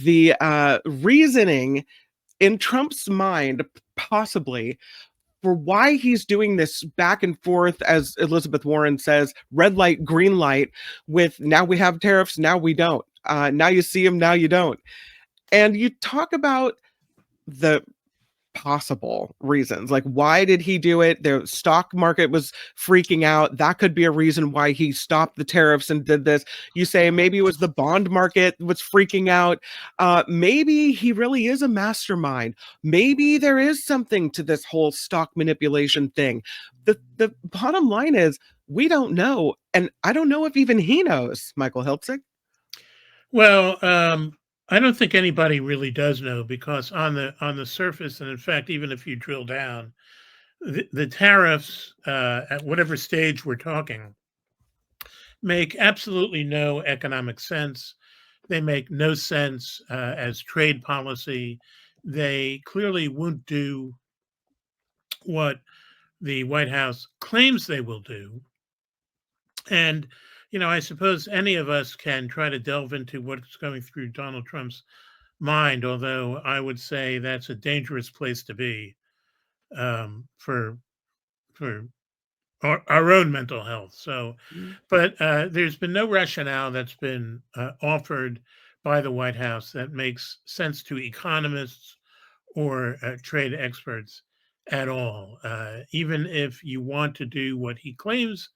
the reasoning in Trump's mind, possibly, for why he's doing this back and forth, as Elizabeth Warren says, red light, green light, with now we have tariffs, now we don't. Now you see them, now you don't. And you talk about the possible reasons. Like, why did he do it? The stock market was freaking out. That could be a reason why he stopped the tariffs and did this. You say maybe it was the bond market was freaking out. Maybe he really is a mastermind. Maybe there is something to this whole stock manipulation thing. The bottom line is we don't know. And I don't know if even he knows, Michael Hiltzik. Well, I don't think anybody really does know, because on the surface, and in fact, even if you drill down, the tariffs at whatever stage we're talking make absolutely no economic sense. They make no sense as trade policy. They clearly won't do what the White House claims they will do. And, I suppose any of us can try to delve into what's going through Donald Trump's mind, although I would say that's a dangerous place to be for our own mental health. So, but there's been no rationale that's been offered by the White House that makes sense to economists or trade experts at all. Even if you want to do what he claims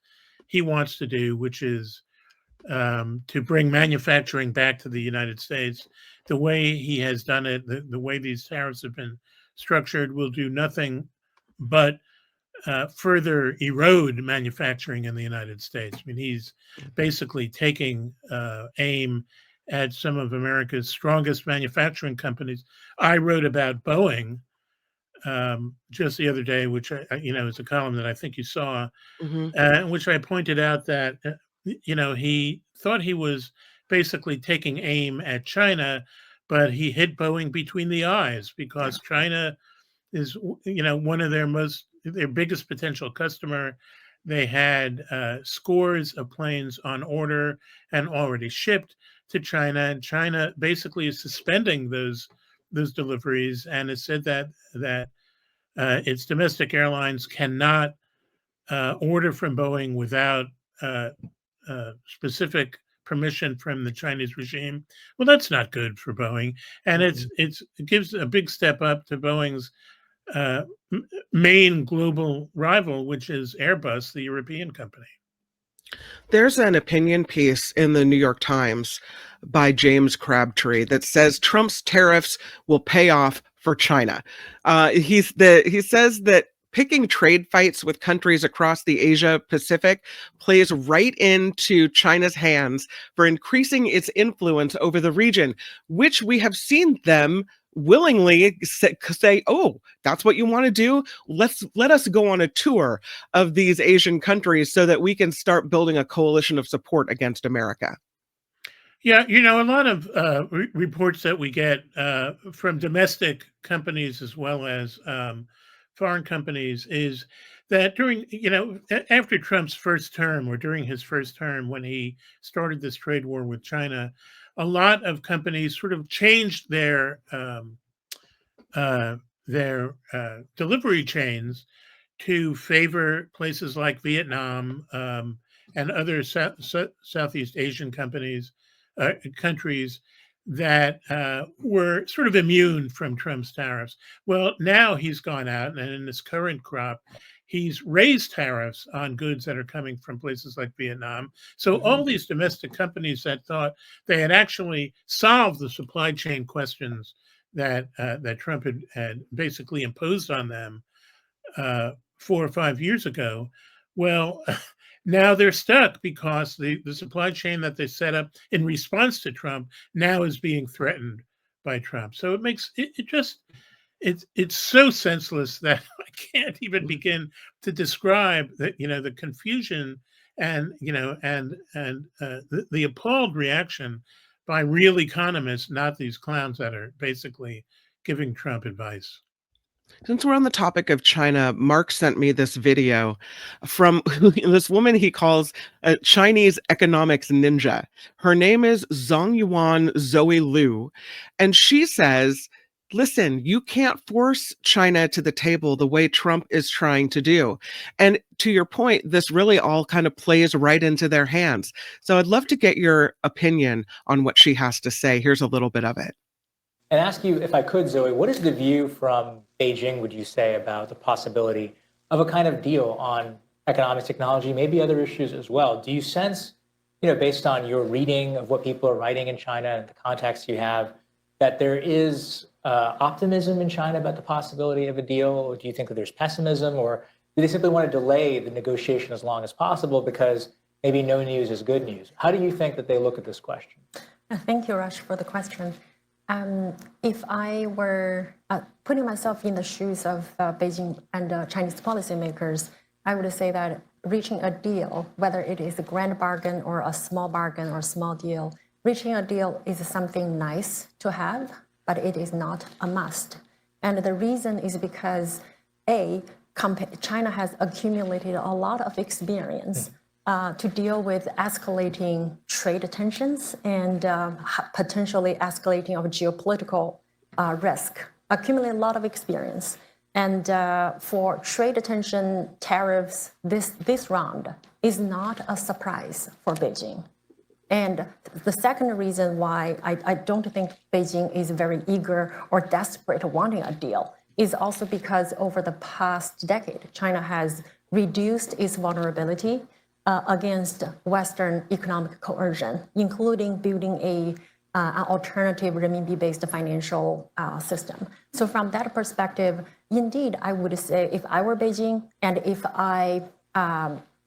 he wants to do, which is to bring manufacturing back to the United States, the way he has done it, the way these tariffs have been structured, will do nothing but further erode manufacturing in the United States. I mean, he's basically taking aim at some of America's strongest manufacturing companies. I wrote about Boeing just the other day, which is a column that I think you saw, in which I pointed out that he thought he was basically taking aim at China, but he hit Boeing between the eyes, because China is one of their biggest potential customer. They had scores of planes on order and already shipped to China, and China basically is suspending those deliveries, and it said that its domestic airlines cannot order from Boeing without specific permission from the Chinese regime. Well, that's not good for Boeing, and it gives a big step up to Boeing's main global rival, which is Airbus, the European company. There's an opinion piece in the New York Times by James Crabtree that says Trump's tariffs will pay off for China. He says that picking trade fights with countries across the Asia Pacific plays right into China's hands for increasing its influence over the region, which we have seen them willingly say, oh, that's what you want to do? Let us go on a tour of these Asian countries so that we can start building a coalition of support against America. Yeah, a lot of reports that we get from domestic companies as well as foreign companies is that during, after Trump's first term, or during his first term, when he started this trade war with China, a lot of companies sort of changed their delivery chains to favor places like Vietnam and other Southeast Asian countries that were sort of immune from Trump's tariffs. Well, now he's gone out, and in this current crop, he's raised tariffs on goods that are coming from places like Vietnam. So all these domestic companies that thought they had actually solved the supply chain questions that Trump had basically imposed on them 4 or 5 years ago, well, now they're stuck, because the supply chain that they set up in response to Trump now is being threatened by Trump. So it makes it's so senseless that I can't even begin to describe the confusion and the appalled reaction by real economists, not these clowns that are basically giving Trump advice. Since we're on the topic of China, Mark sent me this video from this woman he calls a Chinese economics ninja. Her name is Zongyuan Zoe Liu, and she says, listen, you can't force China to the table the way Trump is trying to do. And to your point, this really all kind of plays right into their hands. So I'd love to get your opinion on what she has to say. Here's a little bit of it. And ask you, if I could, Zoe, what is the view from Beijing, would you say, about the possibility of a kind of deal on economic technology, maybe other issues as well? Do you sense, based on your reading of what people are writing in China and the context you have, that there is optimism in China about the possibility of a deal? Or do you think that there's pessimism, or do they simply want to delay the negotiation as long as possible because maybe no news is good news? How do you think that they look at this question? Thank you, Rush, for the question. If I were putting myself in the shoes of Beijing and Chinese policymakers, I would say that reaching a deal, whether it is a grand bargain or a small bargain or small deal, reaching a deal is something nice to have, but it is not a must. And the reason is because, China has accumulated a lot of experience to deal with escalating trade tensions and potentially escalating of geopolitical risk. Accumulate a lot of experience. And for trade tension, tariffs, this round is not a surprise for Beijing. And the second reason why I don't think Beijing is very eager or desperate wanting a deal is also because over the past decade, China has reduced its vulnerability against Western economic coercion, including building an alternative renminbi-based financial system. So from that perspective, indeed, I would say if I were Beijing and if I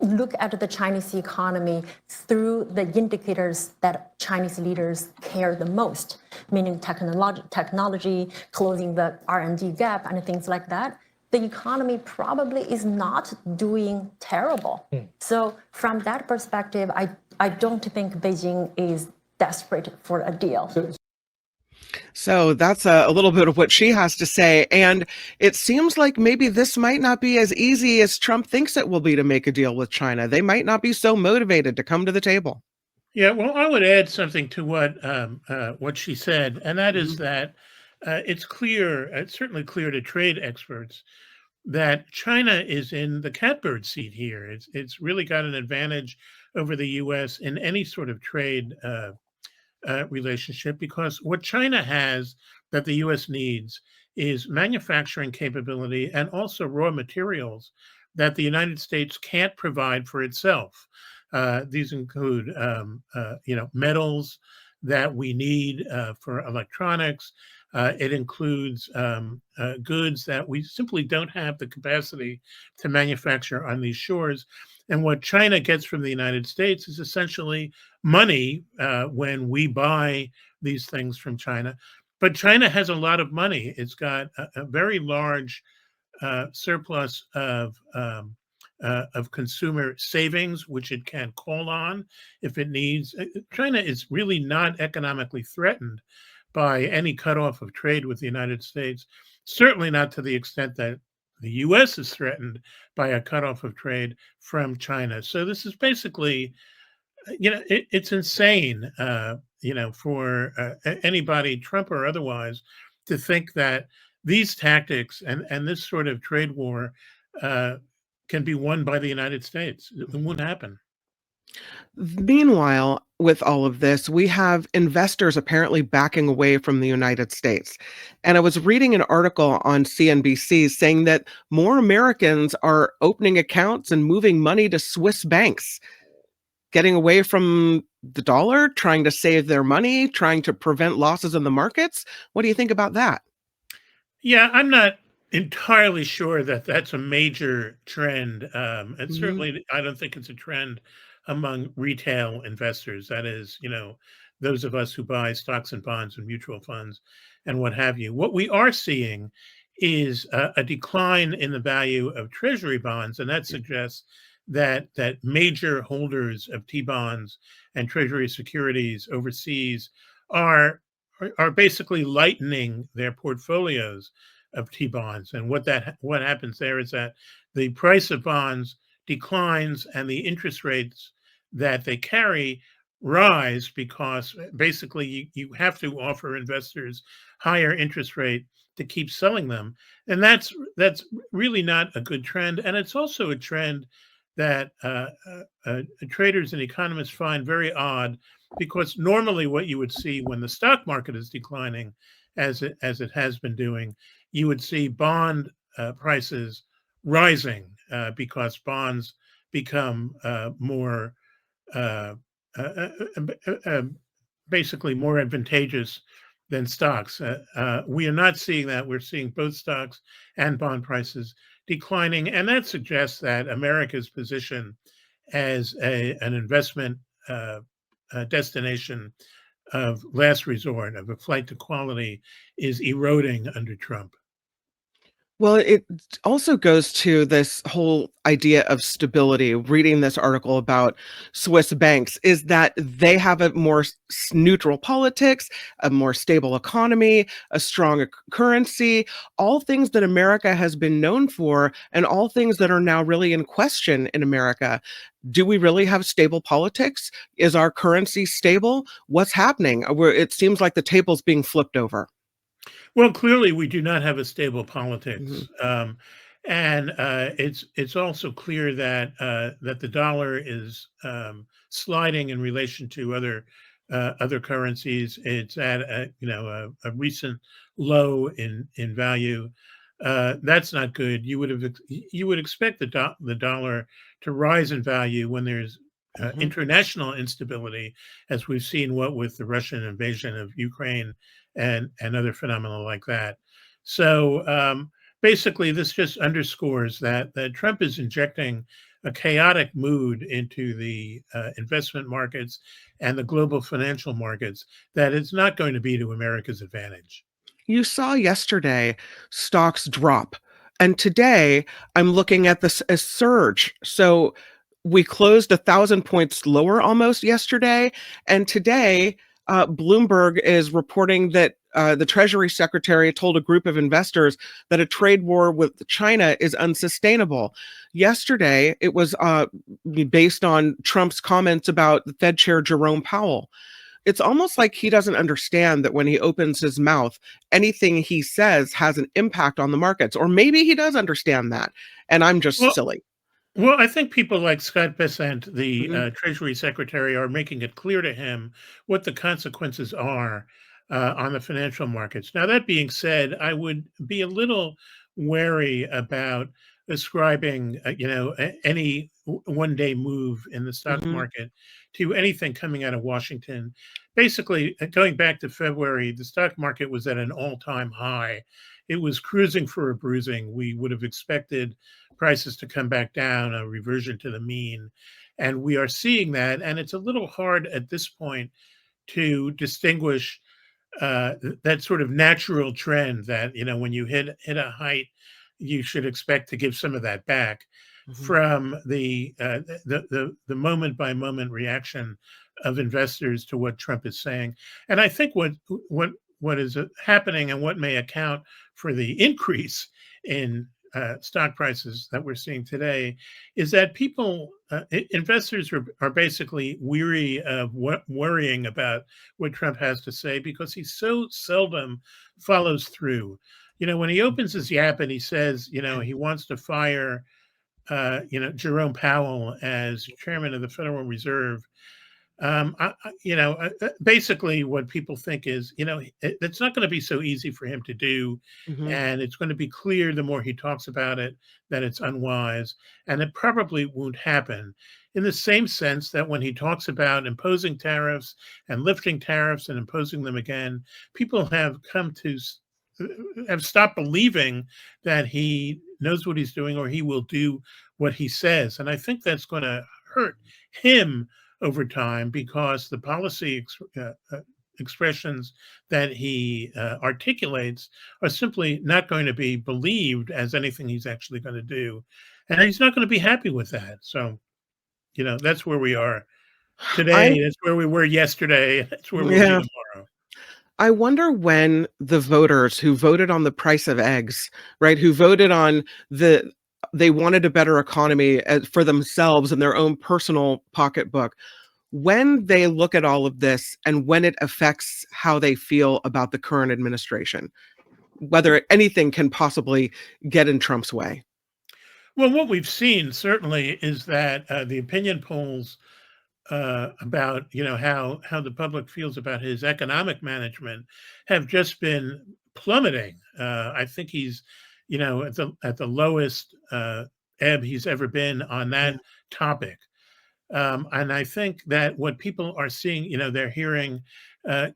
look at the Chinese economy through the indicators that Chinese leaders care the most, meaning technology, closing the R&D gap and things like that, the economy probably is not doing terrible. So from that perspective, I don't think Beijing is desperate for a deal. So that's a little bit of what she has to say. And it seems like maybe this might not be as easy as Trump thinks it will be to make a deal with China. They might not be so motivated to come to the table. Yeah, well, I would add something to what she said, and that is that it's clear, it's certainly clear to trade experts that China is in the catbird seat here. It's really got an advantage over the U.S. in any sort of trade relationship, because what China has that the U.S. needs is manufacturing capability and also raw materials that the United States can't provide for itself. These include, metals that we need for electronics. It includes goods that we simply don't have the capacity to manufacture on these shores. And what China gets from the United States is essentially money when we buy these things from China. But China has a lot of money. It's got a very large surplus of consumer savings, which it can call on if it needs. China is really not economically threatened by any cutoff of trade with the United States, certainly not to the extent that the U.S. is threatened by a cutoff of trade from China. So this is basically, it's insane, for anybody, Trump or otherwise, to think that these tactics and this sort of trade war can be won by the United States. It won't happen. Meanwhile, with all of this, we have investors apparently backing away from the United States. And I was reading an article on CNBC saying that more Americans are opening accounts and moving money to Swiss banks, getting away from the dollar, trying to save their money, trying to prevent losses in the markets. What do you think about that? Yeah, I'm not entirely sure that that's a major trend. And certainly, I don't think it's a trend among retail investors. That is, those of us who buy stocks and bonds and mutual funds and what have you. What we are seeing is a decline in the value of treasury bonds, and that suggests that major holders of T-bonds and treasury securities overseas are basically lightening their portfolios of T-bonds. And what happens there is that the price of bonds declines and the interest rates that they carry rise, because basically you have to offer investors higher interest rate to keep selling them. And that's really not a good trend. And it's also a trend that traders and economists find very odd, because normally what you would see when the stock market is declining, as it has been doing, you would see bond prices rising, because bonds become more uh, uh, uh, uh, basically more advantageous than stocks. We are not seeing that. We're seeing both stocks and bond prices declining, and that suggests that America's position as an investment destination of last resort, of a flight to quality, is eroding under Trump. Well, it also goes to this whole idea of stability. Reading this article about Swiss banks is that they have a more neutral politics, a more stable economy, a strong currency, all things that America has been known for, and all things that are now really in question in America. Do we really have stable politics? Is our currency stable? What's happening? It seems like the table's being flipped over. Well, clearly, we do not have a stable Mhm. politics, and it's also clear that that the dollar is sliding in relation to other currencies. It's at a recent low in value. That's not good. You would expect the dollar to rise in value when there's Mhm. international instability, as we've seen what with the Russian invasion of Ukraine and other phenomena like that. So basically, this just underscores that Trump is injecting a chaotic mood into the investment markets and the global financial markets that is not going to be to America's advantage. You saw yesterday stocks drop, and today I'm looking at this a surge. So we closed 1,000 points lower almost yesterday, and today Bloomberg is reporting that the Treasury Secretary told a group of investors that a trade war with China is unsustainable. Yesterday, it was based on Trump's comments about the Fed Chair Jerome Powell. It's almost like he doesn't understand that when he opens his mouth, anything he says has an impact on the markets. Or maybe he does understand that, and I'm just Well, silly. Well, I think people like Scott Bessent, the Mhm, Treasury Secretary, are making it clear to him what the consequences are on the financial markets. Now, that being said, I would be a little wary about ascribing, any one-day move in the stock mhm, market to anything coming out of Washington. Basically, going back to February, the stock market was at an all-time high. It was cruising for a bruising. We would have expected prices to come back down, a reversion to the mean. And we are seeing that. And it's a little hard at this point to distinguish that sort of natural trend that, when you hit a height, you should expect to give some of that back, mhm. from the moment by moment reaction of investors to what Trump is saying. And I think what is happening and what may account for the increase in stock prices that we're seeing today is that investors are basically weary of worrying about what Trump has to say, because he so seldom follows through. When he opens his yap and he says, he wants to fire, Jerome Powell as chairman of the Federal Reserve. Basically, what people think is, it's not going to be so easy for him to do, Mhm, and it's going to be clear the more he talks about it that it's unwise, and it probably won't happen. In the same sense that when he talks about imposing tariffs and lifting tariffs and imposing them again, people have stopped believing that he knows what he's doing, or he will do what he says, and I think that's going to hurt him over time, because the policy expressions that he articulates are simply not going to be believed as anything he's actually going to do. And he's not going to be happy with that. So, that's where we are I today. That's where we were yesterday. That's where we'll be yeah. tomorrow. I wonder when the voters who voted on the price of eggs, right, who voted on they wanted a better economy for themselves and their own personal pocketbook, when they look at all of this and when it affects how they feel about the current administration, whether anything can possibly get in Trump's way. Well, what we've seen certainly is that the opinion polls about how the public feels about his economic management have just been plummeting. I think he's at the lowest ebb he's ever been on that Yeah. topic. And I think that what people are seeing, they're hearing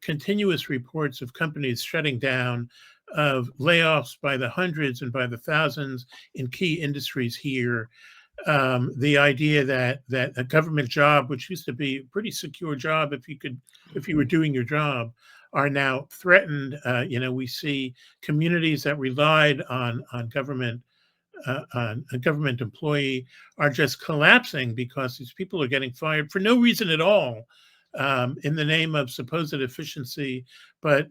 continuous reports of companies shutting down, of layoffs by the hundreds and by the thousands in key industries here. The idea that a government job, which used to be a pretty secure job if you were doing your job, are now threatened. We see communities that relied on a government employee are just collapsing because these people are getting fired for no reason at all, in the name of supposed efficiency, but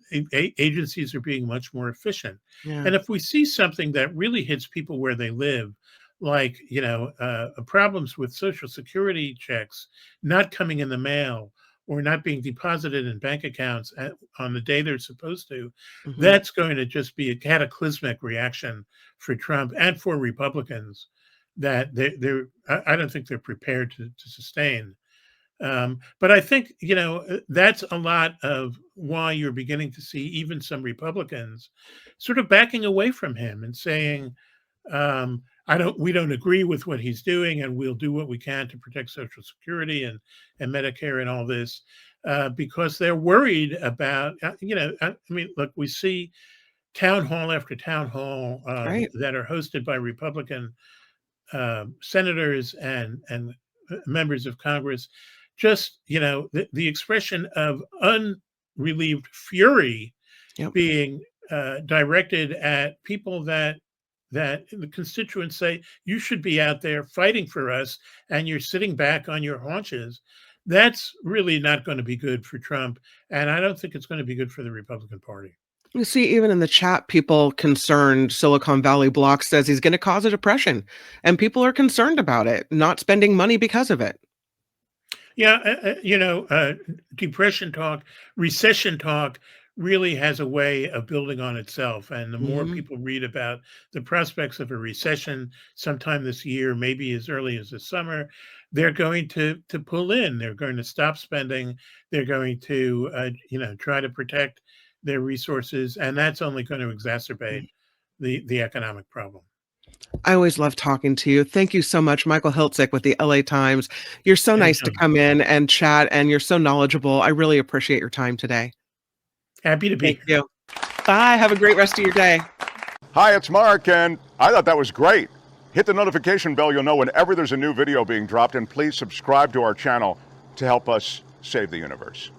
agencies are being much more efficient. Yeah. And if we see something that really hits people where they live, like problems with Social Security checks not coming in the mail or not being deposited in bank accounts on the day they're supposed to, that's going to just be a cataclysmic reaction for Trump and for Republicans that I don't think they're prepared to sustain. But I think, that's a lot of why you're beginning to see even some Republicans sort of backing away from him and saying, we don't agree with what he's doing, and we'll do what we can to protect Social Security and Medicare and all this, because they're worried about, look, we see town hall after town hall Right. that are hosted by Republican senators and members of Congress, just, the expression of unrelieved fury Yep. being directed at people that the constituents say you should be out there fighting for us, and you're sitting back on your haunches. That's really not going to be good for Trump, and I don't think it's going to be good for the Republican Party. You see, even in the chat, people concerned, Silicon Valley Block says he's going to cause a depression, and people are concerned about it, not spending money because of it. Yeah, depression talk, recession talk really has a way of building on itself. And the more people read about the prospects of a recession sometime this year, maybe as early as the summer, they're going to pull in. They're going to stop spending. They're going to, try to protect their resources. And that's only going to exacerbate the economic problem. I always love talking to you. Thank you so much, Michael Hiltzik with the LA Times. You're so nice to come in and chat, and you're so knowledgeable. I really appreciate your time today. Happy to be Thank you. Bye. Have a great rest of your day. Hi, it's Mark, and I thought that was great. Hit the notification bell. You'll know whenever there's a new video being dropped, and please subscribe to our channel to help us save the universe.